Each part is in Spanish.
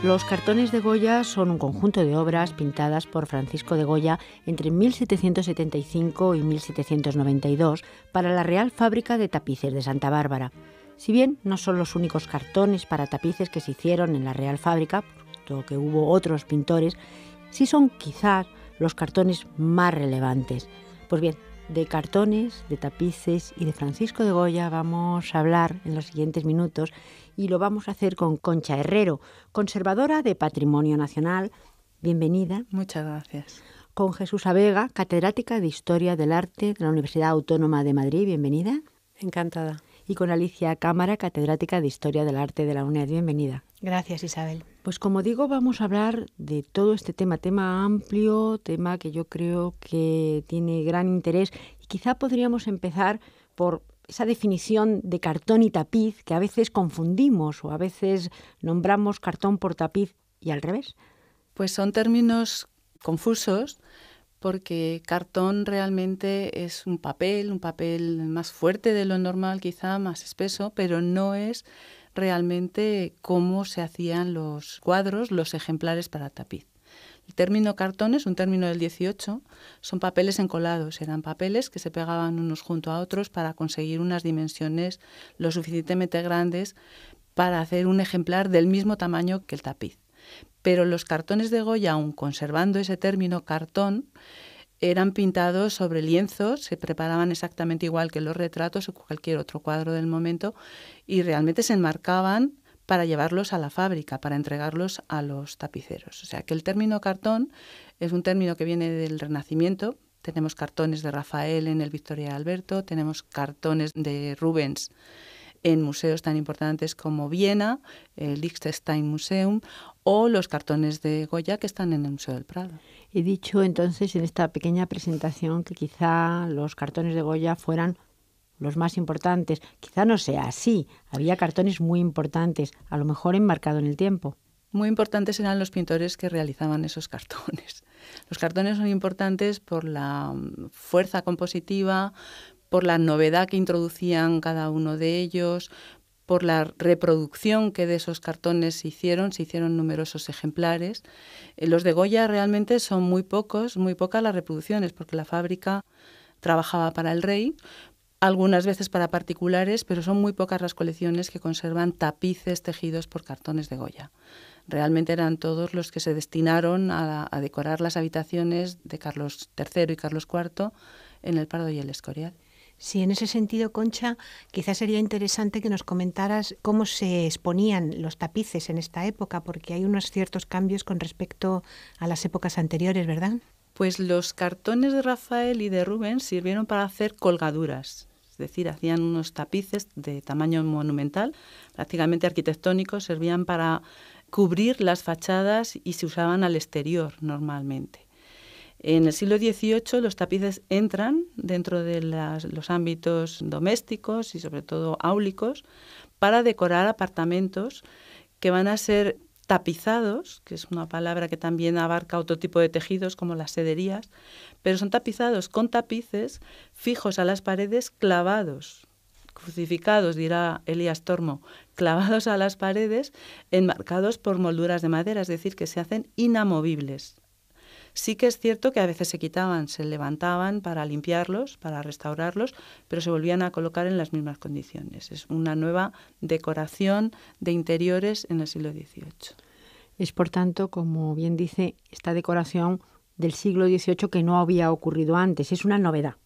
Los cartones de Goya son un conjunto de obras pintadas por Francisco de Goya entre 1775 y 1792 para la Real Fábrica de Tapices de Santa Bárbara. Si bien no son los únicos cartones para tapices que se hicieron en la Real Fábrica, puesto que hubo otros pintores, sí son quizás los cartones más relevantes. Pues bien, de cartones, de tapices y de Francisco de Goya vamos a hablar en los siguientes minutos y lo vamos a hacer con Concha Herrero, conservadora de Patrimonio Nacional. Bienvenida. Muchas gracias. Con Jesús Abega, catedrática de Historia del Arte de la Universidad Autónoma de Madrid. Bienvenida. Encantada. Y con Alicia Cámara, catedrática de Historia del Arte de la UNED. Bienvenida. Gracias, Isabel. Pues como digo, vamos a hablar de todo este tema amplio, tema que yo creo que tiene gran interés. Y quizá podríamos empezar por esa definición de cartón y tapiz que a veces confundimos o a veces nombramos cartón por tapiz y al revés. Pues son términos confusos porque cartón realmente es un papel más fuerte de lo normal, quizá más espeso, pero no es realmente cómo se hacían los cuadros, los ejemplares para tapiz. El término cartón es un término del 18, son papeles encolados, eran papeles que se pegaban unos junto a otros para conseguir unas dimensiones lo suficientemente grandes para hacer un ejemplar del mismo tamaño que el tapiz. Pero los cartones de Goya, aun conservando ese término cartón, eran pintados sobre lienzos, se preparaban exactamente igual que los retratos o cualquier otro cuadro del momento y realmente se enmarcaban para llevarlos a la fábrica, para entregarlos a los tapiceros. O sea que el término cartón es un término que viene del Renacimiento. Tenemos cartones de Rafael en el Victoria Alberto, tenemos cartones de Rubens en museos tan importantes como Viena, el Liechtenstein Museum, o los cartones de Goya que están en el Museo del Prado. He dicho entonces en esta pequeña presentación que quizá los cartones de Goya fueran los más importantes. Quizá no sea así, había cartones muy importantes, a lo mejor enmarcado en el tiempo. Muy importantes eran los pintores que realizaban esos cartones. Los cartones son importantes por la fuerza compositiva, por la novedad que introducían cada uno de ellos, por la reproducción que de esos cartones se hicieron numerosos ejemplares. Los de Goya realmente son muy pocas las reproducciones, porque la fábrica trabajaba para el rey, algunas veces para particulares, pero son muy pocas las colecciones que conservan tapices tejidos por cartones de Goya. Realmente eran todos los que se destinaron a decorar las habitaciones de Carlos III y Carlos IV en el Prado y el Escorial. Sí, en ese sentido, Concha, quizás sería interesante que nos comentaras cómo se exponían los tapices en esta época, porque hay unos ciertos cambios con respecto a las épocas anteriores, ¿verdad? Pues los cartones de Rafael y de Rubens sirvieron para hacer colgaduras, es decir, hacían unos tapices de tamaño monumental, prácticamente arquitectónicos, servían para cubrir las fachadas y se usaban al exterior normalmente. En el siglo XVIII los tapices entran dentro de los ámbitos domésticos y sobre todo áulicos para decorar apartamentos que van a ser tapizados, que es una palabra que también abarca otro tipo de tejidos como las sederías, pero son tapizados con tapices fijos a las paredes, clavados, crucificados, dirá Elías Tormo, clavados a las paredes, enmarcados por molduras de madera, es decir, que se hacen inamovibles. Sí que es cierto que a veces se quitaban, se levantaban para limpiarlos, para restaurarlos, pero se volvían a colocar en las mismas condiciones. Es una nueva decoración de interiores en el siglo XVIII. Es, por tanto, como bien dice, esta decoración del siglo XVIII que no había ocurrido antes. Es una novedad.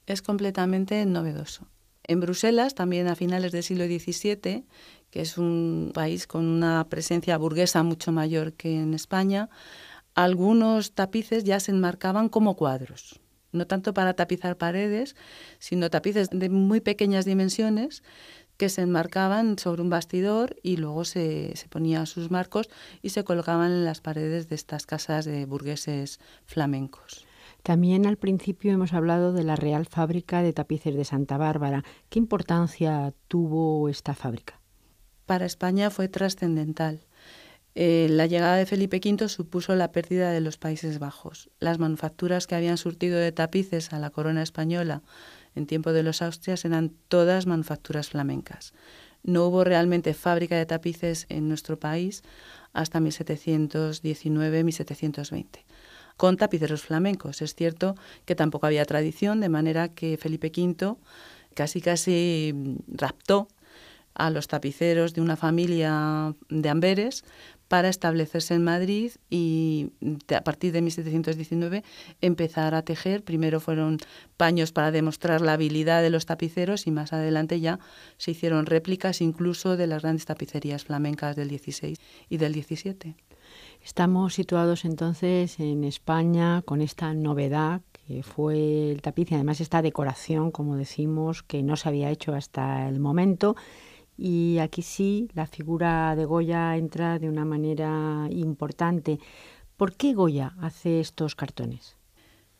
Es completamente novedoso. En Bruselas, también a finales del siglo XVII, que es un país con una presencia burguesa mucho mayor que en España, algunos tapices ya se enmarcaban como cuadros, no tanto para tapizar paredes, sino tapices de muy pequeñas dimensiones que se enmarcaban sobre un bastidor y luego se ponían sus marcos y se colocaban en las paredes de estas casas de burgueses flamencos. También al principio hemos hablado de la Real Fábrica de Tapices de Santa Bárbara. ¿Qué importancia tuvo esta fábrica? Para España fue trascendental. La llegada de Felipe V supuso la pérdida de los Países Bajos. Las manufacturas que habían surtido de tapices a la corona española en tiempo de los Austrias eran todas manufacturas flamencas. No hubo realmente fábrica de tapices en nuestro país hasta 1719-1720. Con tapiceros flamencos. Es cierto que tampoco había tradición, de manera que Felipe V casi raptó a los tapiceros de una familia de Amberes para establecerse en Madrid y a partir de 1719 empezar a tejer. Primero fueron paños para demostrar la habilidad de los tapiceros y más adelante ya se hicieron réplicas incluso de las grandes tapicerías flamencas del XVI y del XVII. Estamos situados entonces en España con esta novedad que fue el tapiz y además esta decoración, como decimos, que no se había hecho hasta el momento. Y aquí sí, la figura de Goya entra de una manera importante. ¿Por qué Goya hace estos cartones?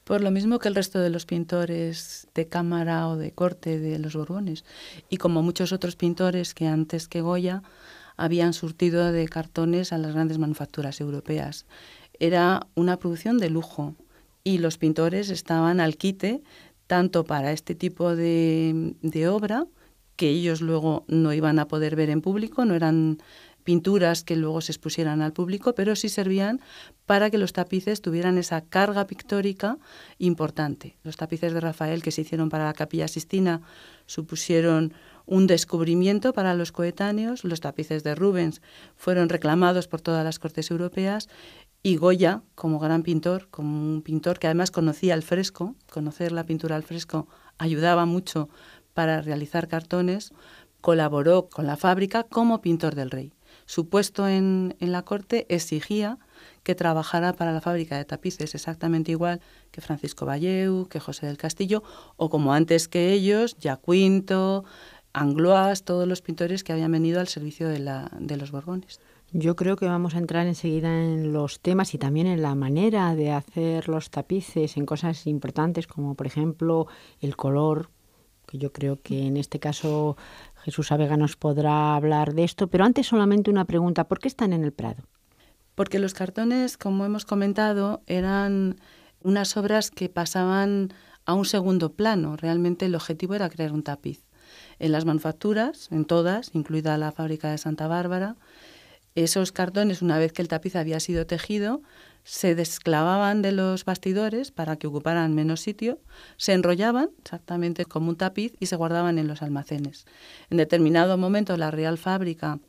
Por lo mismo que el resto de los pintores de cámara o de corte de los Borbones, y como muchos otros pintores que antes que Goya habían surtido de cartones a las grandes manufacturas europeas. Era una producción de lujo y los pintores estaban al quite tanto para este tipo de obra, que ellos luego no iban a poder ver en público, no eran pinturas que luego se expusieran al público, pero sí servían para que los tapices tuvieran esa carga pictórica importante. Los tapices de Rafael que se hicieron para la Capilla Sixtina supusieron un descubrimiento para los coetáneos, los tapices de Rubens fueron reclamados por todas las cortes europeas y Goya, como gran pintor, como un pintor que además conocía el fresco, conocer la pintura al fresco ayudaba mucho para realizar cartones, colaboró con la fábrica como pintor del rey. Su puesto en la corte exigía que trabajara para la fábrica de tapices exactamente igual que Francisco Valleu, que José del Castillo, o como antes que ellos, Jacinto, Anglois, todos los pintores que habían venido al servicio de los Borbones. Yo creo que vamos a entrar enseguida en los temas y también en la manera de hacer los tapices, en cosas importantes como por ejemplo el color, que yo creo que en este caso Jesús Abega nos podrá hablar de esto, pero antes solamente una pregunta, ¿por qué están en el Prado? Porque los cartones, como hemos comentado, eran unas obras que pasaban a un segundo plano. Realmente el objetivo era crear un tapiz. En las manufacturas, en todas, incluida la fábrica de Santa Bárbara, esos cartones, una vez que el tapiz había sido tejido, se desclavaban de los bastidores para que ocuparan menos sitio, se enrollaban exactamente como un tapiz y se guardaban en los almacenes. En determinado momento la Real Fábrica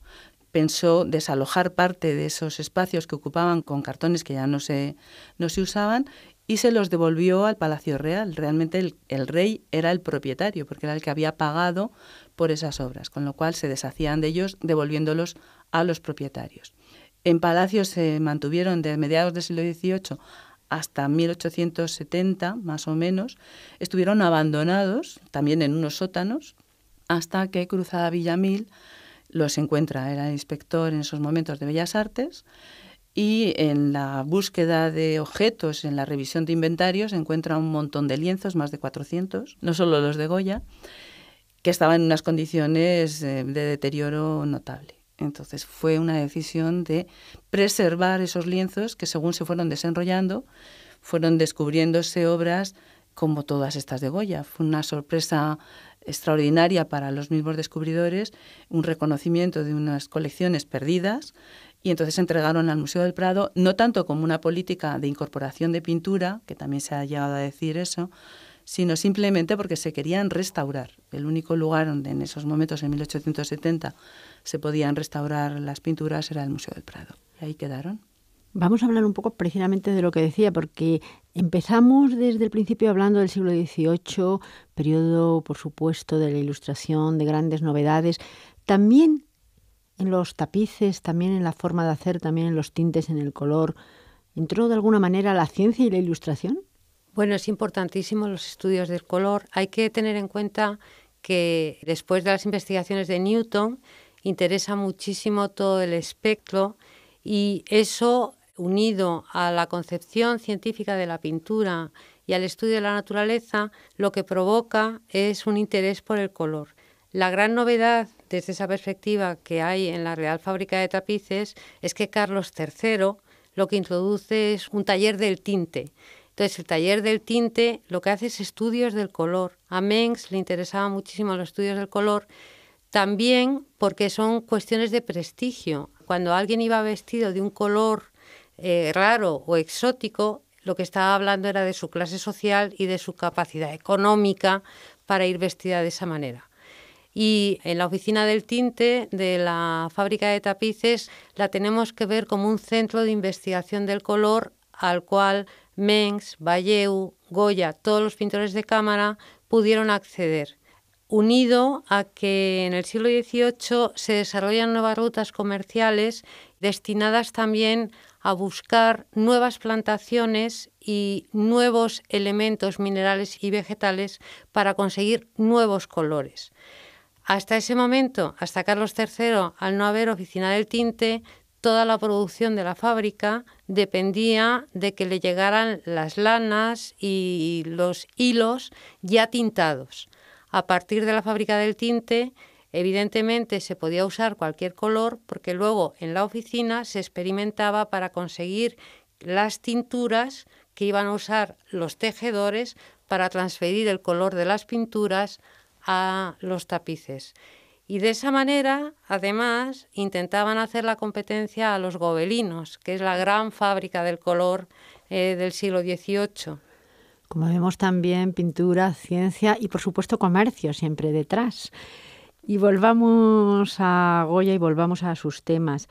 pensó desalojar parte de esos espacios que ocupaban con cartones que ya no se usaban y se los devolvió al Palacio Real. Realmente el rey era el propietario porque era el que había pagado por esas obras, con lo cual se deshacían de ellos devolviéndolos a los propietarios. En palacios se mantuvieron de mediados del siglo XVIII hasta 1870, más o menos. Estuvieron abandonados, también en unos sótanos, hasta que Cruzada Villamil los encuentra. Era inspector en esos momentos de Bellas Artes y en la búsqueda de objetos, en la revisión de inventarios, encuentra un montón de lienzos, más de 400, no solo los de Goya, que estaban en unas condiciones de deterioro notable. Entonces fue una decisión de preservar esos lienzos que según se fueron desenrollando, fueron descubriéndose obras como todas estas de Goya. Fue una sorpresa extraordinaria para los mismos descubridores, un reconocimiento de unas colecciones perdidas y entonces se entregaron al Museo del Prado, no tanto como una política de incorporación de pintura, que también se ha llegado a decir eso, sino simplemente porque se querían restaurar. El único lugar donde en esos momentos, en 1870, se podían restaurar las pinturas era el Museo del Prado. Y ahí quedaron. Vamos a hablar un poco precisamente de lo que decía, porque empezamos desde el principio hablando del siglo XVIII, periodo, por supuesto, de la Ilustración, de grandes novedades. También en los tapices, también en la forma de hacer, también en los tintes, en el color, ¿entró de alguna manera la ciencia y la Ilustración? Bueno, es importantísimo los estudios del color. Hay que tener en cuenta que después de las investigaciones de Newton interesa muchísimo todo el espectro y eso, unido a la concepción científica de la pintura y al estudio de la naturaleza, lo que provoca es un interés por el color. La gran novedad desde esa perspectiva que hay en la Real Fábrica de Tapices es que Carlos III lo que introduce es un taller del tinte. Entonces, el taller del tinte lo que hace es estudios del color. A Mengs le interesaban muchísimo los estudios del color, También porque son cuestiones de prestigio. Cuando alguien iba vestido de un color raro o exótico, lo que estaba hablando era de su clase social y de su capacidad económica para ir vestida de esa manera. Y en la oficina del tinte de la fábrica de tapices la tenemos que ver como un centro de investigación del color al cual Mengs, Valleu, Goya, todos los pintores de cámara pudieron acceder, unido a que en el siglo XVIII se desarrollan nuevas rutas comerciales destinadas también a buscar nuevas plantaciones y nuevos elementos minerales y vegetales para conseguir nuevos colores. Hasta ese momento, hasta Carlos III, al no haber oficina del tinte, toda la producción de la fábrica dependía de que le llegaran las lanas y los hilos ya tintados. A partir de la fábrica del tinte, evidentemente se podía usar cualquier color porque luego en la oficina se experimentaba para conseguir las tinturas que iban a usar los tejedores para transferir el color de las pinturas a los tapices. Y de esa manera, además, intentaban hacer la competencia a los gobelinos, que es la gran fábrica del color del siglo XVIII. Como vemos también pintura, ciencia y por supuesto comercio siempre detrás. Y volvamos a Goya y volvamos a sus temas.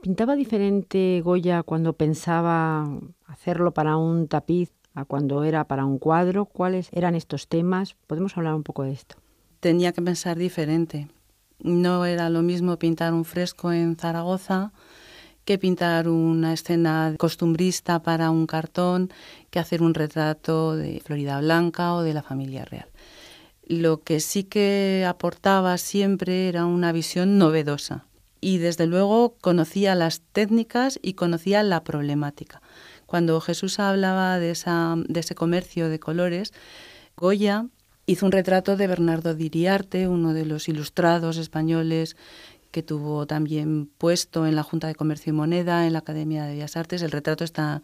¿Pintaba diferente Goya cuando pensaba hacerlo para un tapiz a cuando era para un cuadro? ¿Cuáles eran estos temas? ¿Podemos hablar un poco de esto? Tenía que pensar diferente. No era lo mismo pintar un fresco en Zaragoza que pintar una escena costumbrista para un cartón, que hacer un retrato de Florida Blanca o de la familia real. Lo que sí que aportaba siempre era una visión novedosa y desde luego conocía las técnicas y conocía la problemática. Cuando Jesús hablaba de ese comercio de colores, Goya hizo un retrato de Bernardo di Iriarte, uno de los ilustrados españoles que tuvo también puesto en la Junta de Comercio y Moneda, en la Academia de Bellas Artes. El retrato está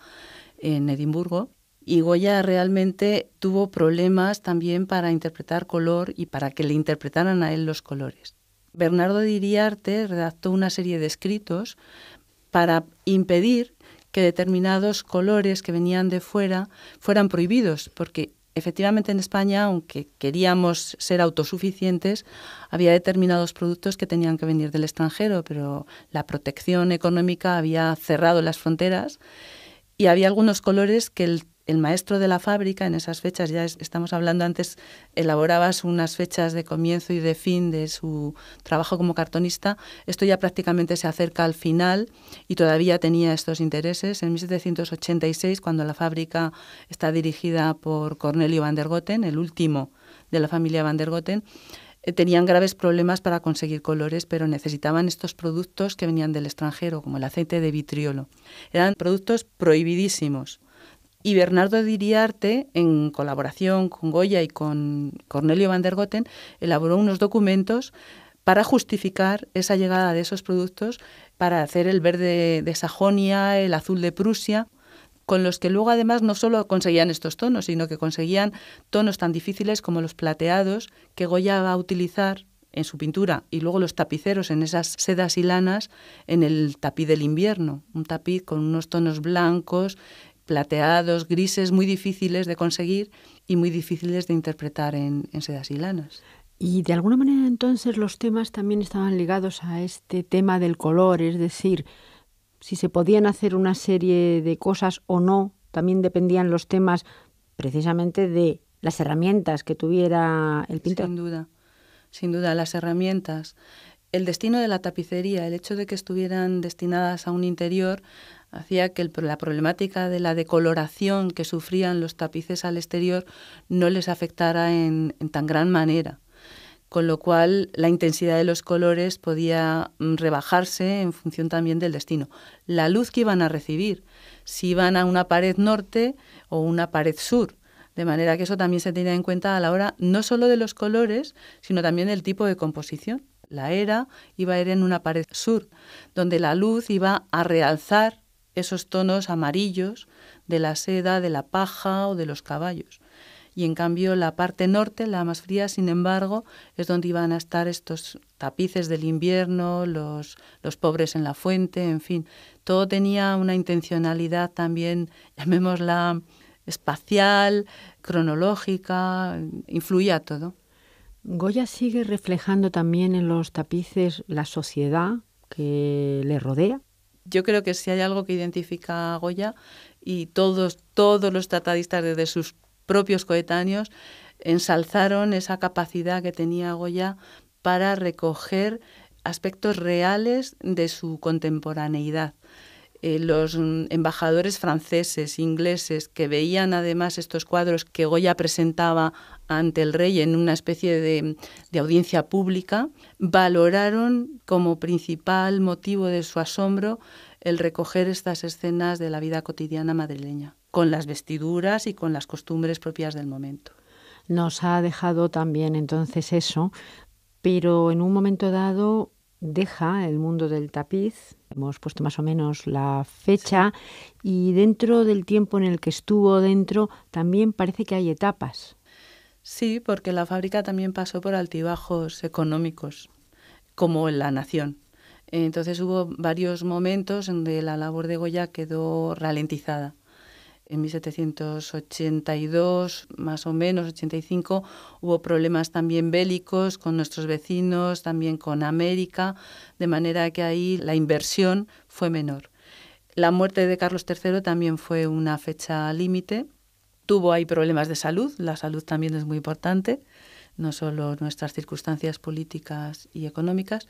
en Edimburgo. Y Goya realmente tuvo problemas también para interpretar color y para que le interpretaran a él los colores. Bernardo di Iriarte redactó una serie de escritos para impedir que determinados colores que venían de fuera fueran prohibidos, porque efectivamente en España, aunque queríamos ser autosuficientes, había determinados productos que tenían que venir del extranjero, pero la protección económica había cerrado las fronteras y había algunos colores que el maestro de la fábrica en esas fechas, ya estamos hablando antes, elaborabas unas fechas de comienzo y de fin de su trabajo como cartonista. Esto ya prácticamente se acerca al final y todavía tenía estos intereses. En 1786, cuando la fábrica está dirigida por Cornelio van der Goten, el último de la familia van der Goten, tenían graves problemas para conseguir colores, pero necesitaban estos productos que venían del extranjero, como el aceite de vitriolo. Eran productos prohibidísimos. Y Bernardo di Iriarte, en colaboración con Goya y con Cornelio van der Goten, elaboró unos documentos para justificar esa llegada de esos productos, para hacer el verde de Sajonia, el azul de Prusia, con los que luego además no solo conseguían estos tonos, sino que conseguían tonos tan difíciles como los plateados que Goya va a utilizar en su pintura y luego los tapiceros en esas sedas y lanas en el tapiz del invierno, un tapiz con unos tonos blancos, plateados, grises, muy difíciles de conseguir y muy difíciles de interpretar en sedas y lanas. Y de alguna manera entonces los temas también estaban ligados a este tema del color, es decir, si se podían hacer una serie de cosas o no, también dependían los temas precisamente de las herramientas que tuviera el pintor. Sin duda, las herramientas. El destino de la tapicería, el hecho de que estuvieran destinadas a un interior, hacía que la problemática de la decoloración que sufrían los tapices al exterior no les afectara en tan gran manera, con lo cual la intensidad de los colores podía rebajarse en función también del destino. La luz que iban a recibir, si iban a una pared norte o una pared sur, de manera que eso también se tenía en cuenta a la hora no solo de los colores, sino también del tipo de composición. La era iba a ir en una pared sur, donde la luz iba a realzar esos tonos amarillos de la seda, de la paja o de los caballos. y en cambio la parte norte, la más fría, sin embargo, es donde iban a estar estos tapices del invierno, los pobres en la fuente, en fin. Todo tenía una intencionalidad también, llamémosla espacial, cronológica, influía todo. Goya sigue reflejando también en los tapices la sociedad que le rodea. Yo creo que si hay algo que identifica a Goya, y todos los tratadistas desde sus propios coetáneos ensalzaron esa capacidad que tenía Goya para recoger aspectos reales de su contemporaneidad. Los embajadores franceses, ingleses, que veían además estos cuadros que Goya presentaba ante el rey en una especie de audiencia pública, valoraron como principal motivo de su asombro el recoger estas escenas de la vida cotidiana madrileña, con las vestiduras y con las costumbres propias del momento. Nos ha dejado también entonces eso, pero en un momento dado deja el mundo del tapiz. Hemos puesto más o menos la fecha y dentro del tiempo en el que estuvo dentro también parece que hay etapas. Sí, porque la fábrica también pasó por altibajos económicos, como en La Nación. Entonces hubo varios momentos en donde la labor de Goya quedó ralentizada. En 1782, más o menos, 85, hubo problemas también bélicos con nuestros vecinos, también con América, de manera que ahí la inversión fue menor. La muerte de Carlos III también fue una fecha límite. Tuvo ahí problemas de salud, la salud también es muy importante, no solo nuestras circunstancias políticas y económicas,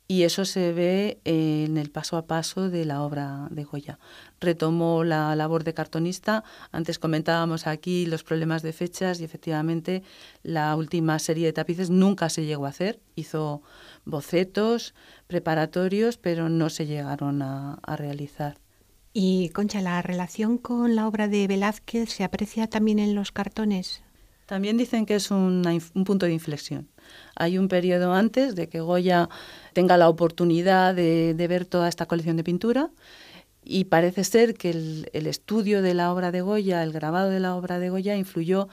y eso se ve en el paso a paso de la obra de Goya. Retomó la labor de cartonista. Antes comentábamos aquí los problemas de fechas y efectivamente la última serie de tapices nunca se llegó a hacer. Hizo bocetos preparatorios, pero no se llegaron a realizar. Y, Concha, ¿la relación con la obra de Velázquez se aprecia también en los cartones? También dicen que es un punto de inflexión. Hay un periodo antes de que Goya tenga la oportunidad de ver toda esta colección de pintura y parece ser que el estudio de la obra de Goya, el grabado de la obra de Goya influyó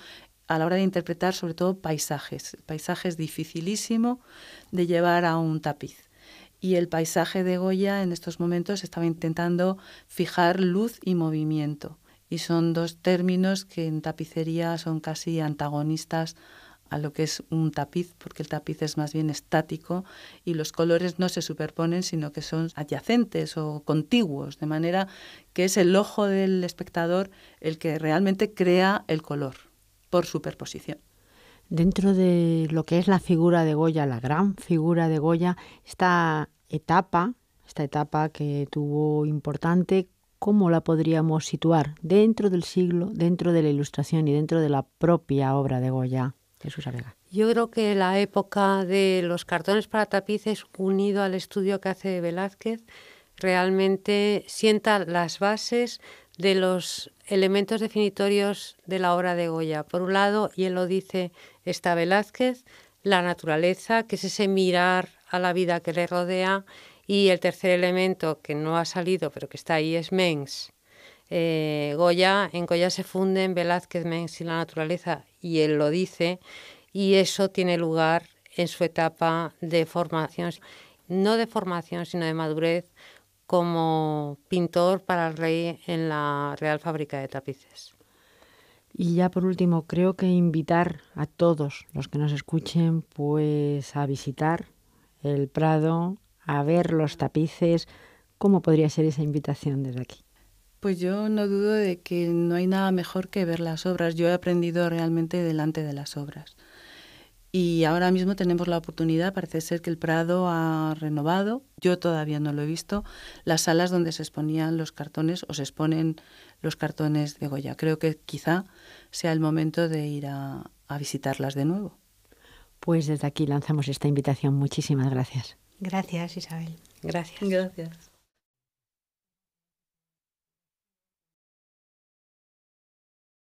a la hora de interpretar sobre todo paisajes. El paisaje es dificilísimo de llevar a un tapiz. Y el paisaje de Goya en estos momentos estaba intentando fijar luz y movimiento. Y son dos términos que en tapicería son casi antagonistas a lo que es un tapiz, porque el tapiz es más bien estático y los colores no se superponen, sino que son adyacentes o contiguos, de manera que es el ojo del espectador el que realmente crea el color por superposición. Dentro de lo que es la figura de Goya, la gran figura de Goya, esta etapa que tuvo importante, ¿cómo la podríamos situar dentro del siglo, dentro de la Ilustración y dentro de la propia obra de Goya? Jesús Abega. Yo creo que la época de los cartones para tapices, unido al estudio que hace Velázquez, realmente sienta las bases de los elementos definitorios de la obra de Goya. Por un lado, y él lo dice, está Velázquez, la naturaleza, que es ese mirar a la vida que le rodea, y el tercer elemento que no ha salido pero que está ahí es Mengs. En Goya se funden Velázquez, Mengs y la naturaleza, y él lo dice, y eso tiene lugar en su etapa de formación, no de formación sino de madurez, como pintor para el rey en la Real Fábrica de Tapices. Y ya por último, creo que invitar a todos los que nos escuchen pues a visitar el Prado, a ver los tapices. ¿Cómo podría ser esa invitación desde aquí? Pues yo no dudo de que no hay nada mejor que ver las obras. Yo he aprendido realmente delante de las obras. Y ahora mismo tenemos la oportunidad, parece ser que el Prado ha renovado, yo todavía no lo he visto, las salas donde se exponían los cartones o se exponen los cartones de Goya. Creo que quizá sea el momento de ir a visitarlas de nuevo. Pues desde aquí lanzamos esta invitación. Muchísimas gracias. Gracias, Isabel. Gracias. Gracias.